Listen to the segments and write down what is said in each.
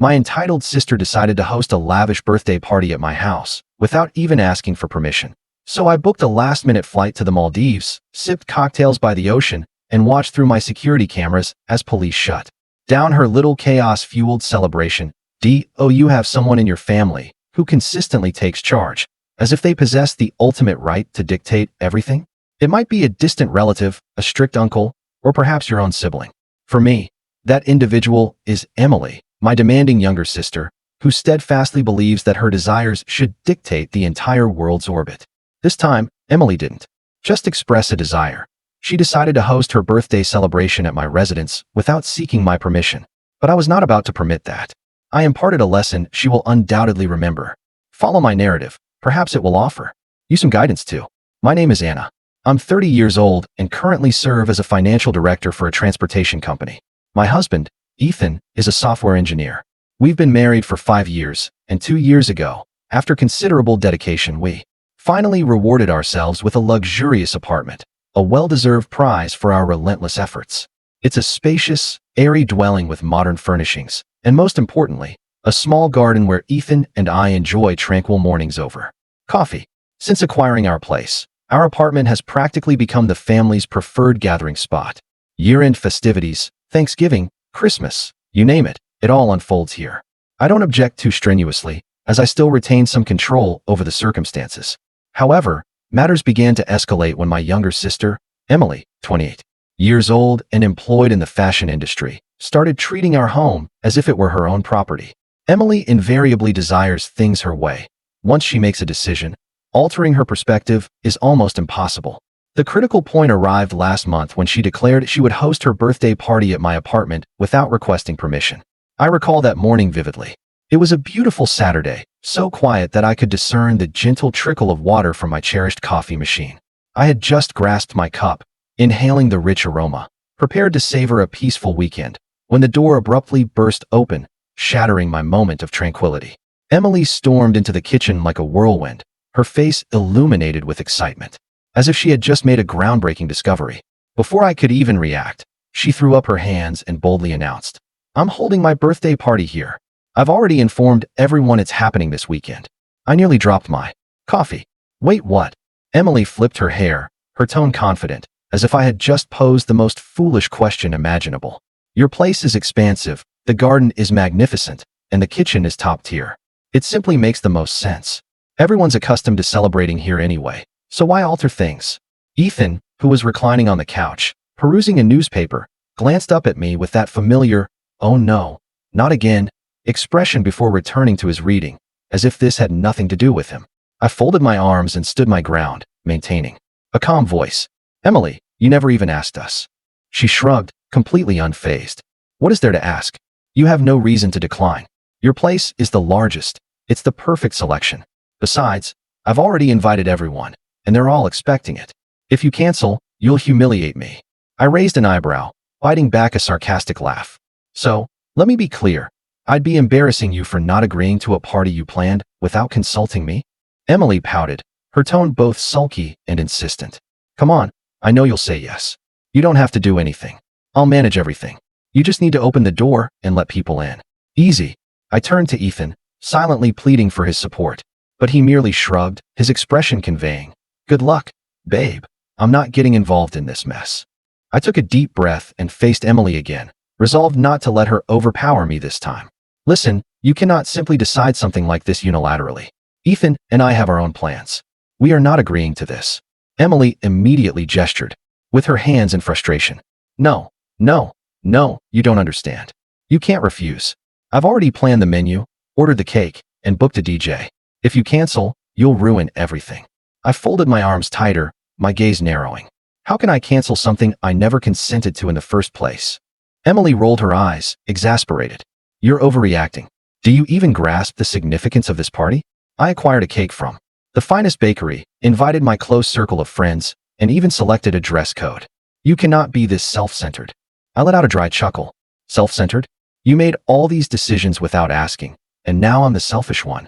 My entitled sister decided to host a lavish birthday party at my house without even asking for permission. So I booked a last-minute flight to the Maldives, sipped cocktails by the ocean, and watched through my security cameras as police shut down her little chaos-fueled celebration. You have someone in your family who consistently takes charge, as if they possess the ultimate right to dictate everything. It might be a distant relative, a strict uncle, or perhaps your own sibling. For me, that individual is Emily, my demanding younger sister, who steadfastly believes that her desires should dictate the entire world's orbit. This time, Emily didn't just express a desire. She decided to host her birthday celebration at my residence without seeking my permission. But I was not about to permit that. I imparted a lesson she will undoubtedly remember. Follow my narrative. Perhaps it will offer you some guidance too. My name is Anna. I'm 30 years old and currently serve as a financial director for a transportation company. My husband, Ethan, is a software engineer. We've been married for 5 years, and 2 years ago, after considerable dedication, we finally rewarded ourselves with a luxurious apartment, a well-deserved prize for our relentless efforts. It's a spacious, airy dwelling with modern furnishings, and most importantly, a small garden where Ethan and I enjoy tranquil mornings over coffee. Since acquiring our place, our apartment has practically become the family's preferred gathering spot. Year-end festivities, Thanksgiving, Christmas, you name it, it all unfolds here. I don't object too strenuously, as I still retain some control over the circumstances. However, matters began to escalate when my younger sister, Emily, 28 years old and employed in the fashion industry, started treating our home as if it were her own property. Emily invariably desires things her way. Once she makes a decision, altering her perspective is almost impossible. The critical point arrived last month when she declared she would host her birthday party at my apartment without requesting permission. I recall that morning vividly. It was a beautiful Saturday, so quiet that I could discern the gentle trickle of water from my cherished coffee machine. I had just grasped my cup, inhaling the rich aroma, prepared to savor a peaceful weekend, when the door abruptly burst open, shattering my moment of tranquility. Emily stormed into the kitchen like a whirlwind, her face illuminated with excitement, as if she had just made a groundbreaking discovery. Before I could even react, she threw up her hands and boldly announced, "I'm holding my birthday party here. I've already informed everyone it's happening this weekend." I nearly dropped my coffee. "Wait, what?" Emily flipped her hair, her tone confident, as if I had just posed the most foolish question imaginable. "Your place is expansive, the garden is magnificent, and the kitchen is top tier. It simply makes the most sense. Everyone's accustomed to celebrating here anyway, so why alter things?" Ethan, who was reclining on the couch, perusing a newspaper, glanced up at me with that familiar, "Oh no, not again," expression before returning to his reading, as if this had nothing to do with him. I folded my arms and stood my ground, maintaining a calm voice. "Emily, you never even asked us." She shrugged, completely unfazed. "What is there to ask? You have no reason to decline. Your place is the largest. It's the perfect selection. Besides, I've already invited everyone, and they're all expecting it. If you cancel, you'll humiliate me." I raised an eyebrow, biting back a sarcastic laugh. "So, let me be clear. I'd be embarrassing you for not agreeing to a party you planned without consulting me?" Emily pouted, her tone both sulky and insistent. "Come on, I know you'll say yes. You don't have to do anything. I'll manage everything. You just need to open the door and let people in. Easy." I turned to Ethan, silently pleading for his support, but he merely shrugged, his expression conveying, "Good luck, babe. I'm not getting involved in this mess." I took a deep breath and faced Emily again, resolved not to let her overpower me this time. "Listen, you cannot simply decide something like this unilaterally. Ethan and I have our own plans. We are not agreeing to this." Emily immediately gestured, with her hands in frustration. No, you don't understand. You can't refuse. I've already planned the menu, ordered the cake, and booked a DJ. If you cancel, you'll ruin everything." I folded my arms tighter, my gaze narrowing. How can I cancel something I never consented to in the first place? Emily rolled her eyes, exasperated. "You're overreacting. Do you even grasp the significance of this party? I acquired a cake from the finest bakery, invited my close circle of friends, and even selected a dress code. You cannot be this self-centered." I let out a dry chuckle. "Self-centered? You made all these decisions without asking, and now I'm the selfish one."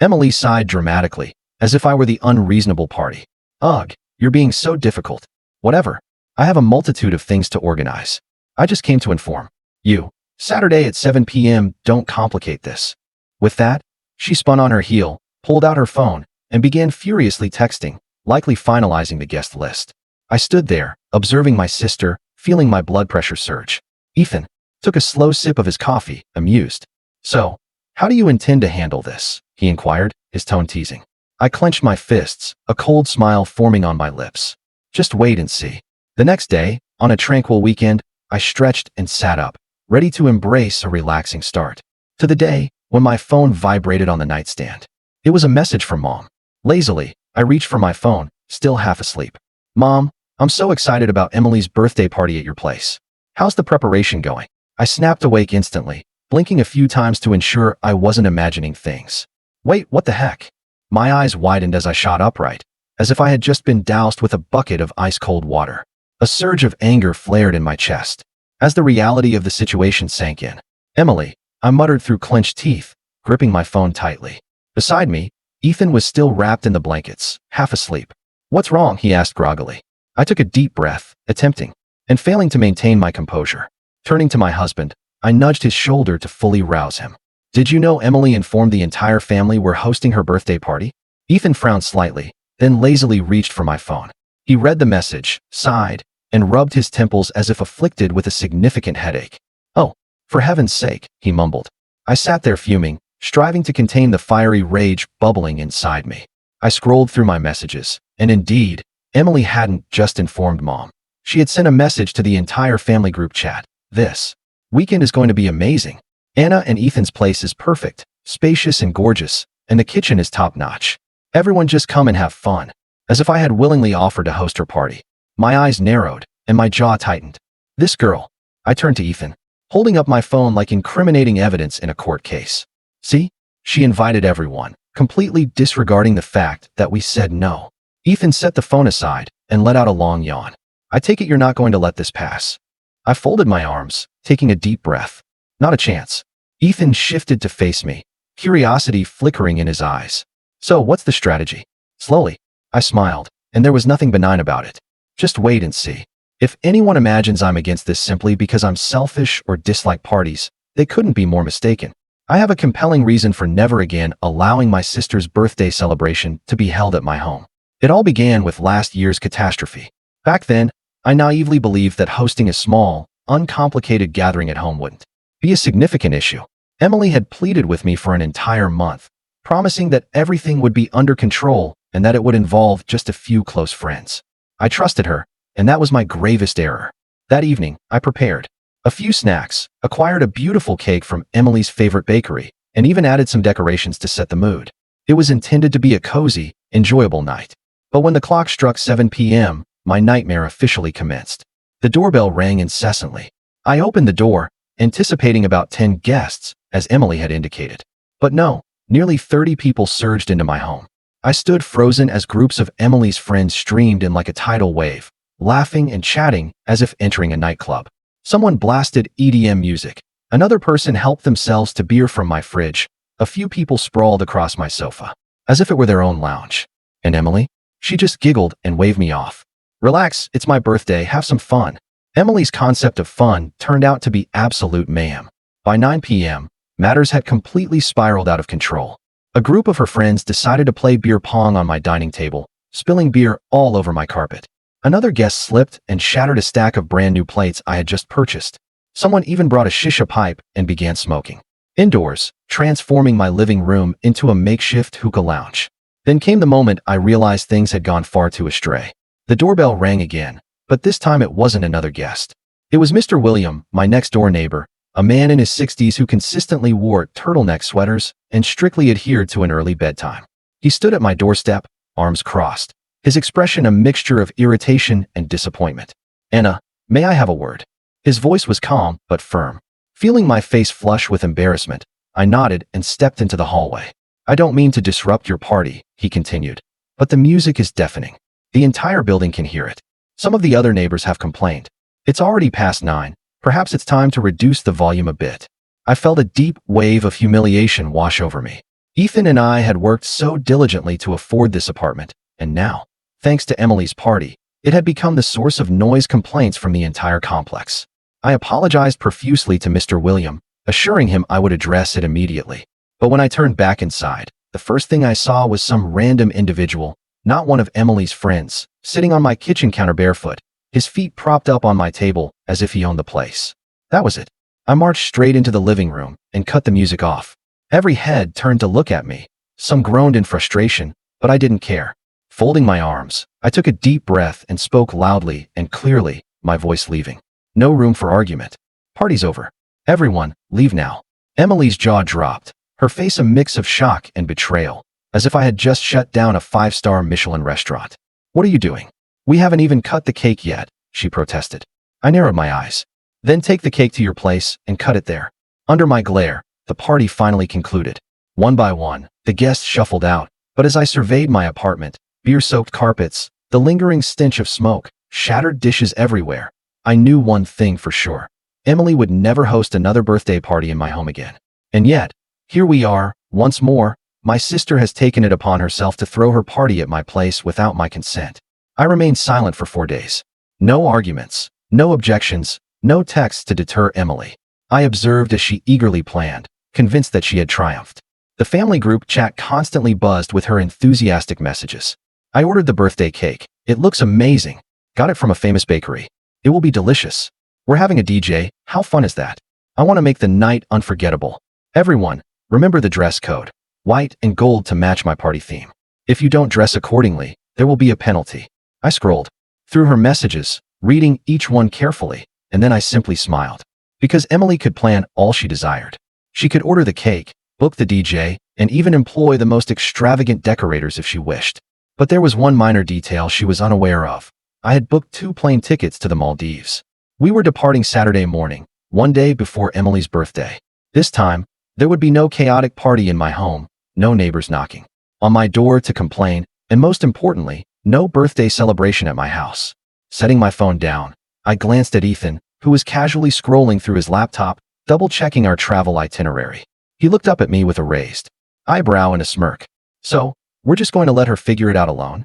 Emily sighed dramatically, as if I were the unreasonable party. "Ugh, you're being so difficult. Whatever. I have a multitude of things to organize. I just came to inform you. Saturday at 7 p.m. Don't complicate this. With that, she spun on her heel, pulled out her phone, and began furiously texting, likely finalizing the guest list. I stood there, observing my sister, feeling my blood pressure surge. Ethan took a slow sip of his coffee, amused. So, how do you intend to handle this? He inquired, his tone teasing. I clenched my fists, a cold smile forming on my lips. Just wait and see. The next day, on a tranquil weekend, I stretched and sat up, ready to embrace a relaxing start to the day when my phone vibrated on the nightstand. It was a message from Mom. Lazily, I reached for my phone, still half asleep. Mom, I'm so excited about Emily's birthday party at your place. How's the preparation going? I snapped awake instantly, blinking a few times to ensure I wasn't imagining things. Wait, what the heck? My eyes widened as I shot upright, as if I had just been doused with a bucket of ice-cold water. A surge of anger flared in my chest as the reality of the situation sank in. Emily, I muttered through clenched teeth, gripping my phone tightly. Beside me, Ethan was still wrapped in the blankets, half asleep. What's wrong? He asked groggily. I took a deep breath, attempting and failing to maintain my composure. Turning to my husband, I nudged his shoulder to fully rouse him. Did you know Emily informed the entire family we're hosting her birthday party? Ethan frowned slightly, then lazily reached for my phone. He read the message, sighed, and rubbed his temples as if afflicted with a significant headache. Oh, for heaven's sake, he mumbled. I sat there fuming, striving to contain the fiery rage bubbling inside me. I scrolled through my messages, and indeed, Emily hadn't just informed Mom. She had sent a message to the entire family group chat. This weekend is going to be amazing. Anna and Ethan's place is perfect, spacious and gorgeous, and the kitchen is top-notch. Everyone just come and have fun. As if I had willingly offered to host her party. My eyes narrowed, and my jaw tightened. This girl. I turned to Ethan, holding up my phone like incriminating evidence in a court case. See? She invited everyone, completely disregarding the fact that we said no. Ethan set the phone aside and let out a long yawn. I take it you're not going to let this pass. I folded my arms, taking a deep breath. Not a chance. Ethan shifted to face me, curiosity flickering in his eyes. So what's the strategy? Slowly, I smiled, and there was nothing benign about it. Just wait and see. If anyone imagines I'm against this simply because I'm selfish or dislike parties, they couldn't be more mistaken. I have a compelling reason for never again allowing my sister's birthday celebration to be held at my home. It all began with last year's catastrophe. Back then, I naively believed that hosting a small, uncomplicated gathering at home wouldn't be a significant issue. Emily had pleaded with me for an entire month, promising that everything would be under control and that it would involve just a few close friends. I trusted her, and that was my gravest error. That evening, I prepared a few snacks, acquired a beautiful cake from Emily's favorite bakery, and even added some decorations to set the mood. It was intended to be a cozy, enjoyable night. But when the clock struck 7 p.m., my nightmare officially commenced. The doorbell rang incessantly. I opened the door, anticipating about 10 guests, as Emily had indicated. But no, nearly 30 people surged into my home. I stood frozen as groups of Emily's friends streamed in like a tidal wave, laughing and chatting as if entering a nightclub. Someone blasted EDM music. Another person helped themselves to beer from my fridge. A few people sprawled across my sofa, as if it were their own lounge. And Emily? She just giggled and waved me off. Relax, it's my birthday, have some fun. Emily's concept of fun turned out to be absolute mayhem. By 9 p.m., matters had completely spiraled out of control. A group of her friends decided to play beer pong on my dining table, spilling beer all over my carpet. Another guest slipped and shattered a stack of brand new plates I had just purchased. Someone even brought a shisha pipe and began smoking. Indoors, transforming my living room into a makeshift hookah lounge. Then came the moment I realized things had gone far too astray. The doorbell rang again, but this time it wasn't another guest. It was Mr. William, my next-door neighbor, a man in his 60s who consistently wore turtleneck sweaters and strictly adhered to an early bedtime. He stood at my doorstep, arms crossed, his expression a mixture of irritation and disappointment. Anna, may I have a word? His voice was calm but firm. Feeling my face flush with embarrassment, I nodded and stepped into the hallway. I don't mean to disrupt your party, he continued, but the music is deafening. The entire building can hear it. Some of the other neighbors have complained. It's already past 9. Perhaps it's time to reduce the volume a bit. I felt a deep wave of humiliation wash over me. Ethan and I had worked so diligently to afford this apartment, and now, thanks to Emily's party, it had become the source of noise complaints from the entire complex. I apologized profusely to Mr. William, assuring him I would address it immediately. But when I turned back inside, the first thing I saw was some random individual, not one of Emily's friends, sitting on my kitchen counter barefoot, his feet propped up on my table as if he owned the place. That was it. I marched straight into the living room and cut the music off. Every head turned to look at me. Some groaned in frustration, but I didn't care. Folding my arms, I took a deep breath and spoke loudly and clearly, my voice leaving. No room for argument. Party's over. Everyone, leave now. Emily's jaw dropped, her face a mix of shock and betrayal, as if I had just shut down a 5-star Michelin restaurant. What are you doing? We haven't even cut the cake yet, she protested. I narrowed my eyes. Then take the cake to your place and cut it there. Under my glare, the party finally concluded. One by one, the guests shuffled out, but as I surveyed my apartment, beer-soaked carpets, the lingering stench of smoke, shattered dishes everywhere, I knew one thing for sure. Emily would never host another birthday party in my home again. And yet, here we are, once more. My sister has taken it upon herself to throw her party at my place without my consent. I remained silent for 4 days. No arguments, no objections, no texts to deter Emily. I observed as she eagerly planned, convinced that she had triumphed. The family group chat constantly buzzed with her enthusiastic messages. I ordered the birthday cake. It looks amazing. Got it from a famous bakery. It will be delicious. We're having a DJ. How fun is that? I want to make the night unforgettable. Everyone, remember the dress code. White and gold to match my party theme. If you don't dress accordingly, there will be a penalty. I scrolled through her messages, reading each one carefully, and then I simply smiled. Because Emily could plan all she desired. She could order the cake, book the DJ, and even employ the most extravagant decorators if she wished. But there was one minor detail she was unaware of. I had booked 2 plane tickets to the Maldives. We were departing Saturday morning, one day before Emily's birthday. This time, there would be no chaotic party in my home, no neighbors knocking on my door to complain, and most importantly, no birthday celebration at my house. Setting my phone down, I glanced at Ethan, who was casually scrolling through his laptop, double-checking our travel itinerary. He looked up at me with a raised eyebrow and a smirk. So, we're just going to let her figure it out alone?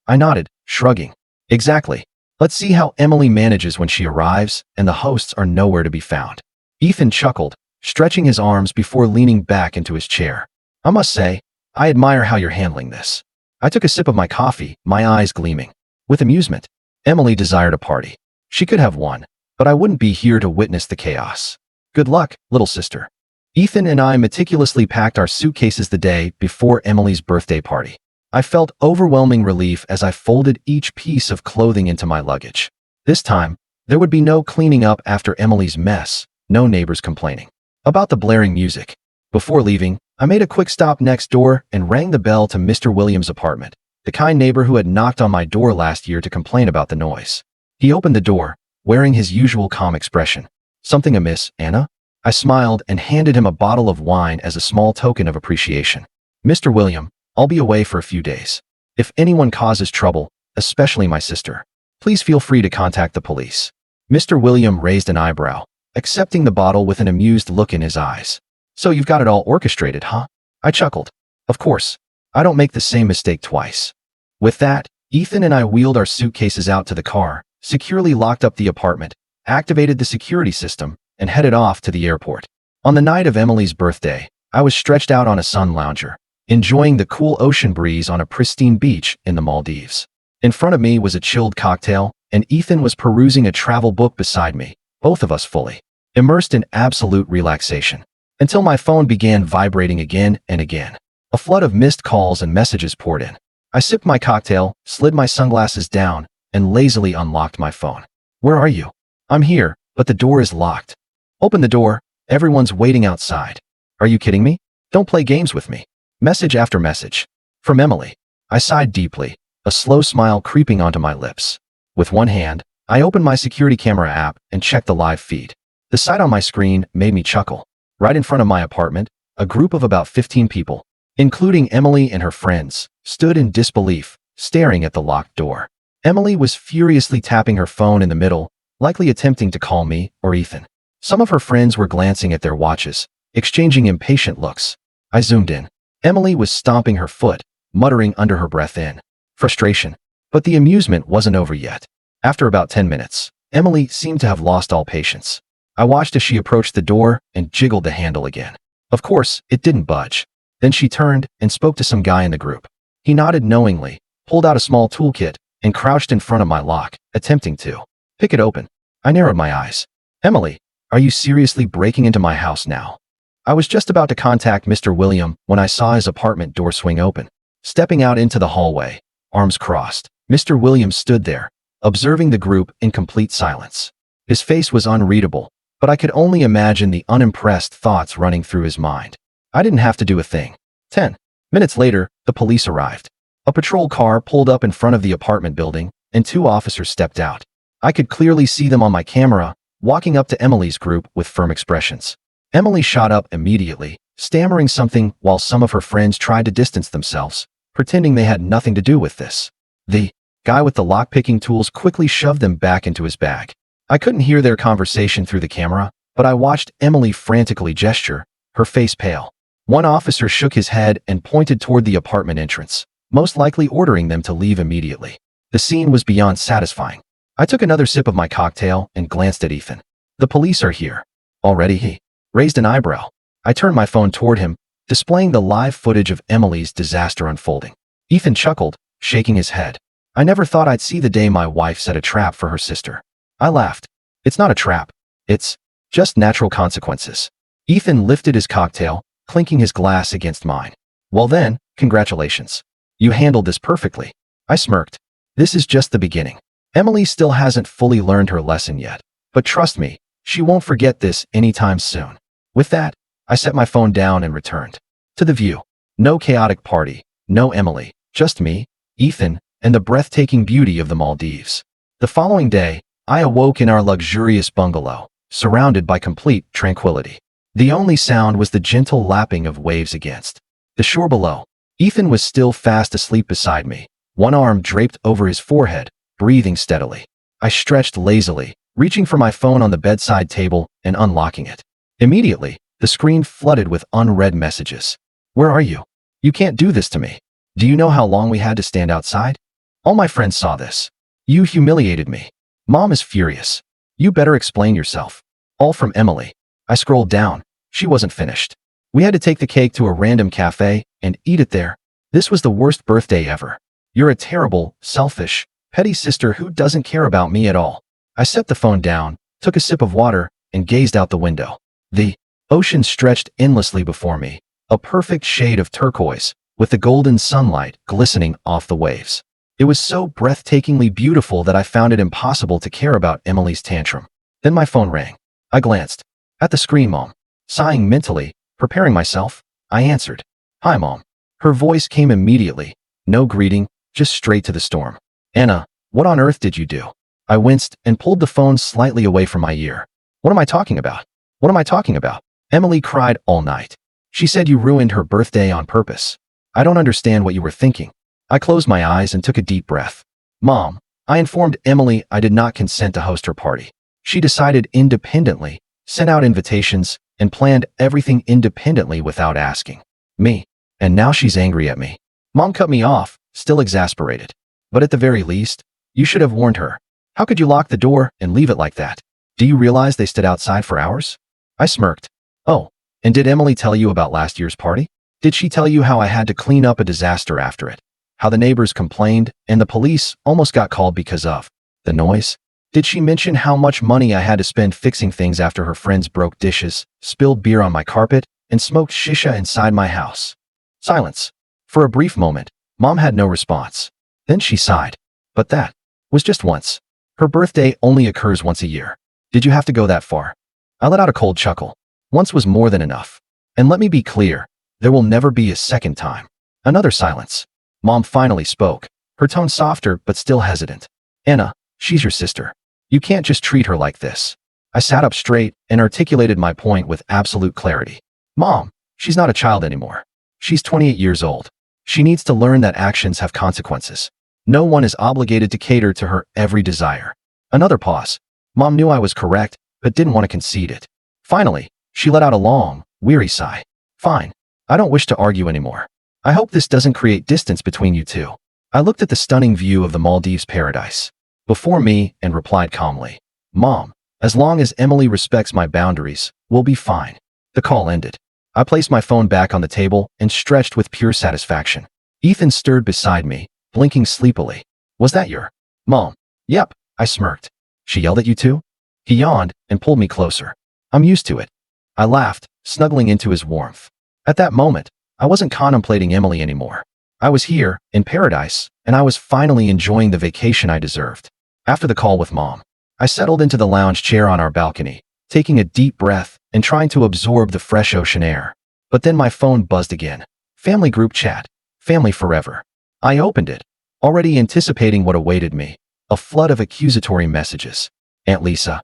I nodded, shrugging. Exactly. Let's see how Emily manages when she arrives and the hosts are nowhere to be found. Ethan chuckled, stretching his arms before leaning back into his chair. I must say, I admire how you're handling this. I took a sip of my coffee, my eyes gleaming with amusement. Emily desired a party. She could have one, but I wouldn't be here to witness the chaos. Good luck, little sister. Ethan and I meticulously packed our suitcases the day before Emily's birthday party. I felt overwhelming relief as I folded each piece of clothing into my luggage. This time, there would be no cleaning up after Emily's mess, no neighbors complaining about the blaring music. Before leaving, I made a quick stop next door and rang the bell to Mr. Williams' apartment, the kind neighbor who had knocked on my door last year to complain about the noise. He opened the door, wearing his usual calm expression. Something amiss, Anna? I smiled and handed him a bottle of wine as a small token of appreciation. Mr. William, I'll be away for a few days. If anyone causes trouble, especially my sister, please feel free to contact the police. Mr. William raised an eyebrow, accepting the bottle with an amused look in his eyes. So you've got it all orchestrated, huh? I chuckled. Of course. I don't make the same mistake twice. With that, Ethan and I wheeled our suitcases out to the car, securely locked up the apartment, activated the security system, and headed off to the airport. On the night of Emily's birthday, I was stretched out on a sun lounger, enjoying the cool ocean breeze on a pristine beach in the Maldives. In front of me was a chilled cocktail, and Ethan was perusing a travel book beside me, both of us fully immersed in absolute relaxation. Until my phone began vibrating again and again. A flood of missed calls and messages poured in. I sipped my cocktail, slid my sunglasses down, and lazily unlocked my phone. Where are you? I'm here, but the door is locked. Open the door, everyone's waiting outside. Are you kidding me? Don't play games with me. Message after message. From Emily. I sighed deeply, a slow smile creeping onto my lips. With one hand, I opened my security camera app and checked the live feed. The sight on my screen made me chuckle. Right in front of my apartment, a group of about 15 people, including Emily and her friends, stood in disbelief, staring at the locked door. Emily was furiously tapping her phone in the middle, likely attempting to call me or Ethan. Some of her friends were glancing at their watches, exchanging impatient looks. I zoomed in. Emily was stomping her foot, muttering under her breath in frustration. But the amusement wasn't over yet. After about 10 minutes, Emily seemed to have lost all patience. I watched as she approached the door and jiggled the handle again. Of course, it didn't budge. Then she turned and spoke to some guy in the group. He nodded knowingly, pulled out a small toolkit, and crouched in front of my lock, attempting to pick it open. I narrowed my eyes. Emily, are you seriously breaking into my house now? I was just about to contact Mr. William when I saw his apartment door swing open. Stepping out into the hallway, arms crossed, Mr. William stood there, observing the group in complete silence. His face was unreadable, but I could only imagine the unimpressed thoughts running through his mind. I didn't have to do a thing. 10 minutes later, the police arrived. A patrol car pulled up in front of the apartment building, and 2 officers stepped out. I could clearly see them on my camera, walking up to Emily's group with firm expressions. Emily shot up immediately, stammering something while some of her friends tried to distance themselves, pretending they had nothing to do with this. The guy with the lock-picking tools quickly shoved them back into his bag. I couldn't hear their conversation through the camera, but I watched Emily frantically gesture, her face pale. One officer shook his head and pointed toward the apartment entrance, most likely ordering them to leave immediately. The scene was beyond satisfying. I took another sip of my cocktail and glanced at Ethan. The police are here. Already? He raised an eyebrow. I turned my phone toward him, displaying the live footage of Emily's disaster unfolding. Ethan chuckled, shaking his head. I never thought I'd see the day my wife set a trap for her sister. I laughed. It's not a trap. It's just natural consequences. Ethan lifted his cocktail, clinking his glass against mine. Well then, congratulations. You handled this perfectly. I smirked. This is just the beginning. Emily still hasn't fully learned her lesson yet, but trust me, she won't forget this anytime soon. With that, I set my phone down and returned to the view. No chaotic party, no Emily, just me, Ethan, and the breathtaking beauty of the Maldives. The following day, I awoke in our luxurious bungalow, surrounded by complete tranquility. The only sound was the gentle lapping of waves against the shore below. Ethan was still fast asleep beside me, one arm draped over his forehead, breathing steadily. I stretched lazily, reaching for my phone on the bedside table and unlocking it. Immediately, the screen flooded with unread messages. Where are you? You can't do this to me. Do you know how long we had to stand outside? All my friends saw this. You humiliated me. Mom is furious. You better explain yourself. All from Emily. I scrolled down. She wasn't finished. We had to take the cake to a random cafe and eat it there. This was the worst birthday ever. You're a terrible, selfish, petty sister who doesn't care about me at all. I set the phone down, took a sip of water, and gazed out the window. The ocean stretched endlessly before me, a perfect shade of turquoise, with the golden sunlight glistening off the waves. It was so breathtakingly beautiful that I found it impossible to care about Emily's tantrum. Then my phone rang. I glanced at the screen. Mom. Sighing mentally, preparing myself, I answered. Hi, Mom. Her voice came immediately. No greeting, just straight to the storm. Anna, what on earth did you do? I winced and pulled the phone slightly away from my ear. What am I talking about? What am I talking about? Emily cried all night. She said you ruined her birthday on purpose. I don't understand what you were thinking. I closed my eyes and took a deep breath. Mom, I informed Emily I did not consent to host her party. She decided independently, sent out invitations, and planned everything independently without asking me. And now she's angry at me. Mom cut me off, still exasperated. But at the very least, you should have warned her. How could you lock the door and leave it like that? Do you realize they stood outside for hours? I smirked. Oh, and did Emily tell you about last year's party? Did she tell you how I had to clean up a disaster after it? How the neighbors complained and the police almost got called because of the noise? Did she mention how much money I had to spend fixing things after her friends broke dishes, spilled beer on my carpet, and smoked shisha inside my house? Silence. For a brief moment, Mom had no response. Then she sighed. But that was just once. Her birthday only occurs once a year. Did you have to go that far? I let out a cold chuckle. Once was more than enough. And let me be clear, there will never be a second time. Another silence. Mom finally spoke, her tone softer but still hesitant. Anna, she's your sister. You can't just treat her like this. I sat up straight and articulated my point with absolute clarity. Mom, she's not a child anymore. She's 28 years old. She needs to learn that actions have consequences. No one is obligated to cater to her every desire. Another pause. Mom knew I was correct, but didn't want to concede it. Finally, she let out a long, weary sigh. Fine. I don't wish to argue anymore. I hope this doesn't create distance between you two. I looked at the stunning view of the Maldives paradise before me and replied calmly. Mom, As long as Emily respects my boundaries, we'll be fine. The call ended. I placed my phone back on the table and stretched with pure satisfaction. Ethan stirred beside me, blinking sleepily. Was that your mom? Yep, I smirked. She yelled at you too? He yawned and pulled me closer. I'm used to it. I laughed, snuggling into his warmth. At that moment, I wasn't contemplating Emily anymore. I was here, in paradise, and I was finally enjoying the vacation I deserved. After the call with Mom, I settled into the lounge chair on our balcony, taking a deep breath and trying to absorb the fresh ocean air. But then my phone buzzed again. Family group chat. Family forever. I opened it, already anticipating what awaited me. A flood of accusatory messages. Aunt Lisa.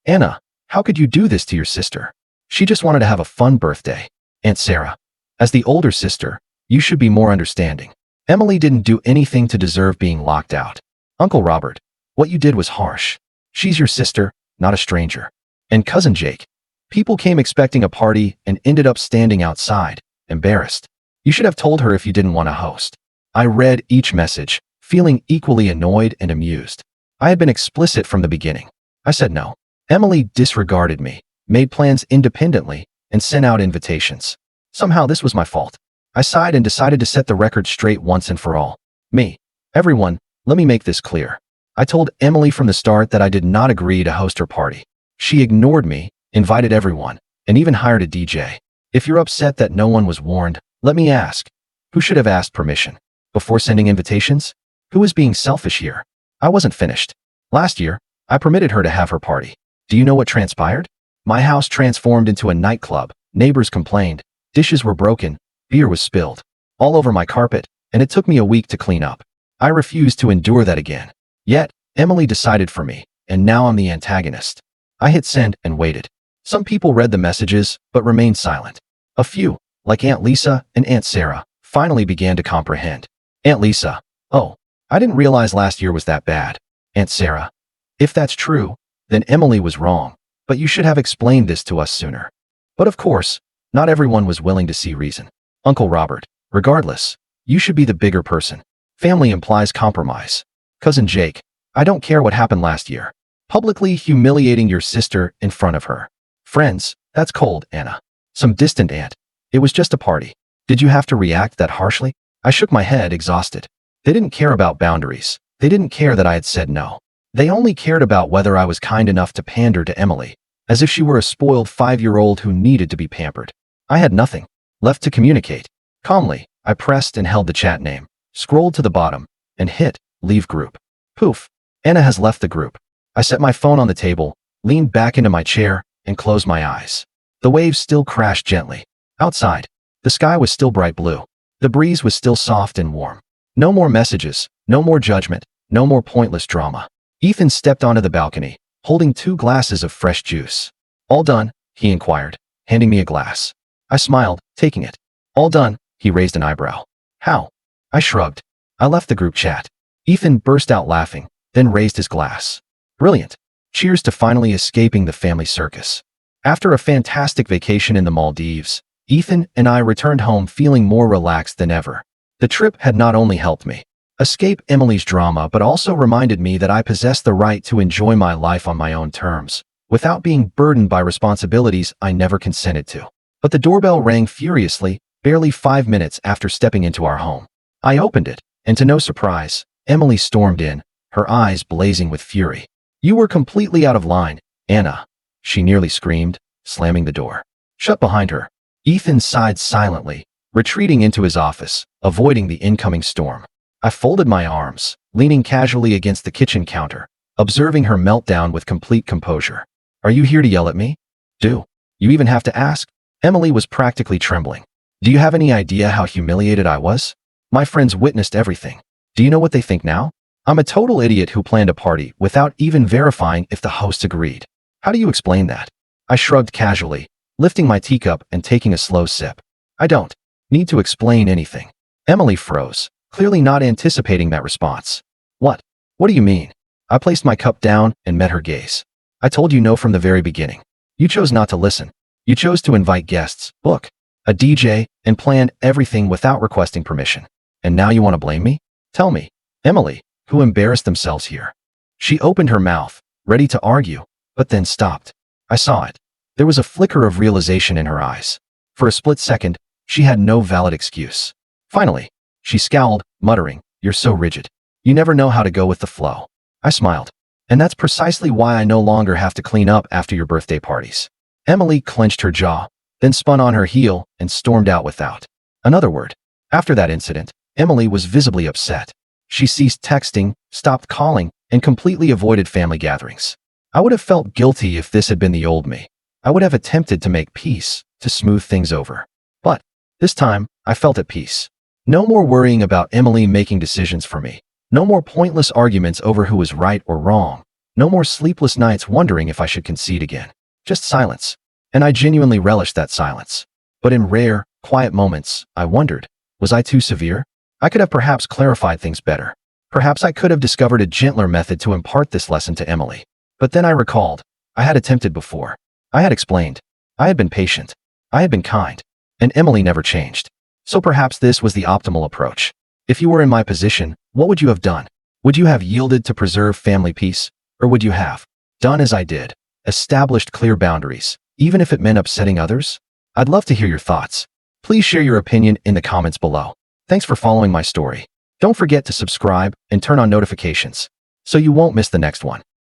Anna, how could you do this to your sister? She just wanted to have a fun birthday. Aunt Sarah. As the older sister, you should be more understanding. Emily didn't do anything to deserve being locked out. Uncle Robert. What you did was harsh. She's your sister, not a stranger. And Cousin Jake. People came expecting a party and ended up standing outside, embarrassed. You should have told her if you didn't want to host. I read each message, feeling equally annoyed and amused. I had been explicit from the beginning. I said no. Emily disregarded me, made plans independently, and sent out invitations. Somehow this was my fault. I sighed and decided to set the record straight once and for all. Me. Everyone, let me make this clear. I told Emily from the start that I did not agree to host her party. She ignored me, invited everyone, and even hired a DJ. If you're upset that no one was warned, let me ask. Who should have asked permission? Before sending invitations? Who was being selfish here? I wasn't finished. Last year, I permitted her to have her party. Do you know what transpired? My house transformed into a nightclub, neighbors complained, dishes were broken, beer was spilled, all over my carpet, and it took me a week to clean up. I refused to endure that again. Yet, Emily decided for me, and now I'm the antagonist. I hit send and waited. Some people read the messages, but remained silent. A few, like Aunt Lisa and Aunt Sarah, finally began to comprehend. Aunt Lisa. Oh, I didn't realize last year was that bad. Aunt Sarah. If that's true, then Emily was wrong, but you should have explained this to us sooner. But of course, not everyone was willing to see reason. Uncle Robert. Regardless, you should be the bigger person. Family implies compromise. Cousin Jake. I don't care what happened last year. Publicly humiliating your sister in front of her. Friends. That's cold, Anna. Some distant aunt. It was just a party. Did you have to react that harshly? I shook my head, exhausted. They didn't care about boundaries. They didn't care that I had said no. They only cared about whether I was kind enough to pander to Emily, as if she were a spoiled 5-year-old who needed to be pampered. I had nothing left to communicate. Calmly, I pressed and held the chat name, scrolled to the bottom, and hit leave group. Poof. Anna has left the group. I set my phone on the table, leaned back into my chair, and closed my eyes. The waves still crashed gently. Outside, the sky was still bright blue. The breeze was still soft and warm. No more messages, no more judgment, no more pointless drama. Ethan stepped onto the balcony, holding 2 glasses of fresh juice. All done? He inquired, handing me a glass. I smiled, taking it. All done? He raised an eyebrow. How? I shrugged. I left the group chat. Ethan burst out laughing, then raised his glass. Brilliant. Cheers to finally escaping the family circus. After a fantastic vacation in the Maldives, Ethan and I returned home feeling more relaxed than ever. The trip had not only helped me escape Emily's drama but also reminded me that I possessed the right to enjoy my life on my own terms, without being burdened by responsibilities I never consented to. But the doorbell rang furiously, barely 5 minutes after stepping into our home. I opened it, and to no surprise, Emily stormed in, her eyes blazing with fury. You were completely out of line, Anna, she nearly screamed, slamming the door. Shut behind her. Ethan sighed silently, retreating into his office, avoiding the incoming storm. I folded my arms, leaning casually against the kitchen counter, observing her meltdown with complete composure. Are you here to yell at me? Do you even have to ask? Emily was practically trembling. Do you have any idea how humiliated I was? My friends witnessed everything. Do you know what they think now? I'm a total idiot who planned a party without even verifying if the hosts agreed. How do you explain that? I shrugged casually, lifting my teacup and taking a slow sip. I don't need to explain anything. Emily froze, clearly not anticipating that response. What? What do you mean? I placed my cup down and met her gaze. I told you no from the very beginning. You chose not to listen. You chose to invite guests, book a DJ, and plan everything without requesting permission. And now you want to blame me? Tell me, Emily, who embarrassed themselves here? She opened her mouth, ready to argue, but then stopped. I saw it. There was a flicker of realization in her eyes. For a split second, she had no valid excuse. Finally, she scowled, muttering, "You're so rigid. You never know how to go with the flow." I smiled. "And that's precisely why I no longer have to clean up after your birthday parties." Emily clenched her jaw, then spun on her heel and stormed out without another word. After that incident, Emily was visibly upset. She ceased texting, stopped calling, and completely avoided family gatherings. I would have felt guilty if this had been the old me. I would have attempted to make peace, to smooth things over. But this time, I felt at peace. No more worrying about Emily making decisions for me. No more pointless arguments over who was right or wrong. No more sleepless nights wondering if I should concede again. Just silence. And I genuinely relished that silence. But in rare, quiet moments, I wondered, was I too severe? I could have perhaps clarified things better. Perhaps I could have discovered a gentler method to impart this lesson to Emily. But then I recalled, I had attempted before. I had explained. I had been patient. I had been kind. And Emily never changed. So perhaps this was the optimal approach. If you were in my position, what would you have done? Would you have yielded to preserve family peace? Or would you have done as I did, established clear boundaries, even if it meant upsetting others? I'd love to hear your thoughts. Please share your opinion in the comments below. Thanks for following my story. Don't forget to subscribe and turn on notifications so you won't miss the next one.